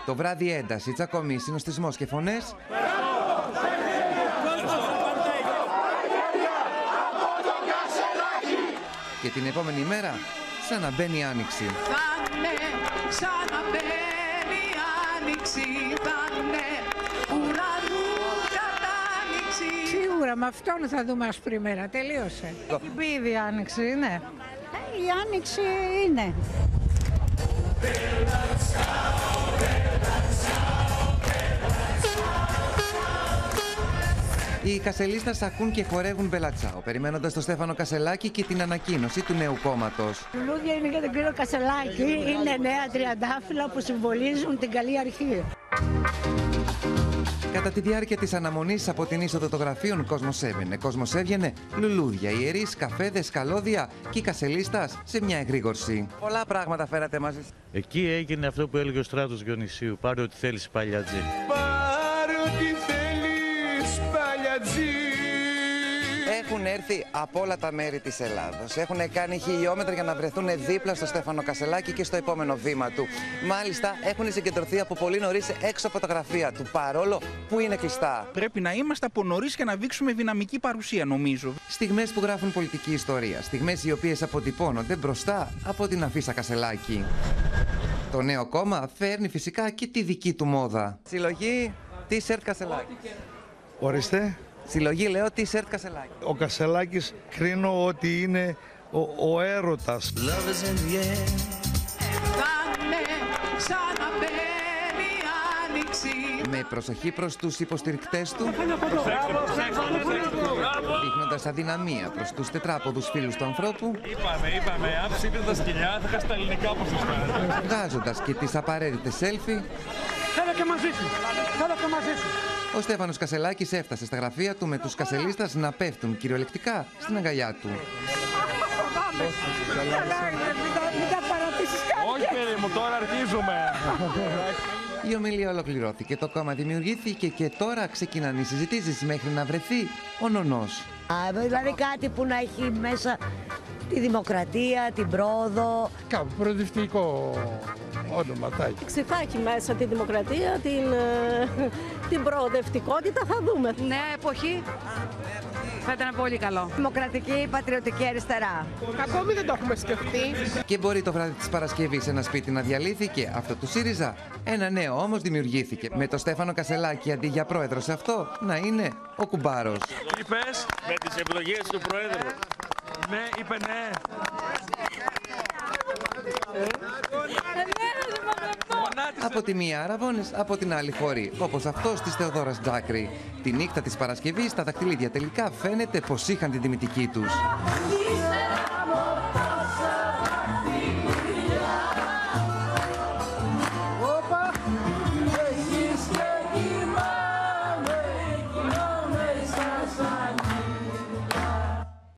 Το βράδυ ένταση, τσακωμή, συνοστισμός και φωνές. Και την επόμενη μέρα, σαν να μπαίνει η άνοιξη. Σαν να μπαίνει η άνοιξη, Σίγουρα με αυτόν θα δούμε άσπρη μέρα. Τελείωσε. Έχει μπει ήδη η άνοιξη, ναι. Η άνοιξη είναι. Οι Κασελίστας ακούν και χορεύουν μπελατσάο, περιμένοντας τον Στέφανο Κασελάκη και την ανακοίνωση του νέου κόμματος. Λουλούδια είναι για τον κύριο Κασελάκη. Είναι νέα τριαντάφυλλα που συμβολίζουν την καλή αρχή. Κατά τη διάρκεια της αναμονής από την είσοδο των γραφείων, κόσμος έβγαινε, λουλούδια, ιερείς, καφέδες, καλώδια και οι Κασελίστας σε μια εγρήγορση. Πολλά πράγματα φέρατε μαζί. Εκεί έγινε αυτό που έλεγε ο Στράτος Διονυσίου. Πάρε ό,τι θέλεις, παλιατζή. Πάρε ό,τι θέλεις, παλιατζή. Έχουν έρθει από όλα τα μέρη της Ελλάδος. Έχουν κάνει χιλιόμετρα για να βρεθούν δίπλα στο Στέφανο Κασελάκη και στο επόμενο βήμα του. Μάλιστα, έχουν συγκεντρωθεί από πολύ νωρίς έξω από τα γραφεία του, παρόλο που είναι κλειστά. Πρέπει να είμαστε από νωρίς και να δείξουμε δυναμική παρουσία, νομίζω. Στιγμές που γράφουν πολιτική ιστορία. Στιγμές οι οποίες αποτυπώνονται μπροστά από την αφίσα Κασελάκη. Το νέο κόμμα φέρνει φυσικά και τη δική του μόδα. Συλλογή T-shirt Κασελάκη. Ορίστε. Συλλογή, λέω, T-shirt Κασελάκη. Ο Κασελάκης κρίνω ότι είναι ο έρωτας. Με προσοχή προς τους υποστηρικτές του, δείχνοντας αδυναμία προς τους τετράποδους φίλους του ανθρώπου, Είπαμε, αν ψήφιζε τα σκυλιά θα είχα στα ελληνικά ποσοστά. βγάζοντας και τις απαραίτητες selfie. Θέλω και μαζί σου, Ο Στέφανος Κασελάκης έφτασε στα γραφεία του με τους Κασελίστας να πέφτουν κυριολεκτικά στην αγκαλιά του. Όχι παιδί μου, τώρα αρχίζουμε. Η ομιλία ολοκληρώθηκε, το κόμμα δημιουργήθηκε και τώρα ξεκινάνε οι συζητήσεις μέχρι να βρεθεί ο νονός. Δηλαδή κάτι που να έχει μέσα τη δημοκρατία, την πρόοδο. Κάπου προοδευτικό όνοματάκι. Θα έχει μέσα τη δημοκρατία, την προοδευτικότητα, θα δούμε. Νέα εποχή. Θα ήταν πολύ καλό. Δημοκρατική, πατριωτική αριστερά. Ακόμη δεν το έχουμε σκεφτεί. Και μπορεί το βράδυ της Παρασκευής ένα σπίτι να διαλύθηκε, αυτό του ΣΥΡΙΖΑ. Ένα νέο όμως δημιουργήθηκε. Με το Στέφανο Κασελάκη αντί για πρόεδρο σε αυτό να είναι ο κουμπάρος. Είπες Με τις ευλογίες του Προέδρου. ναι, είπε ναι. Από τη μία αραβώνες, από την άλλη χώροι, όπως αυτός της Θεοδόρας Τζάκρη. Τη νύχτα της Παρασκευής, τα δακτυλίδια τελικά φαίνεται πως είχαν την τιμητική τους.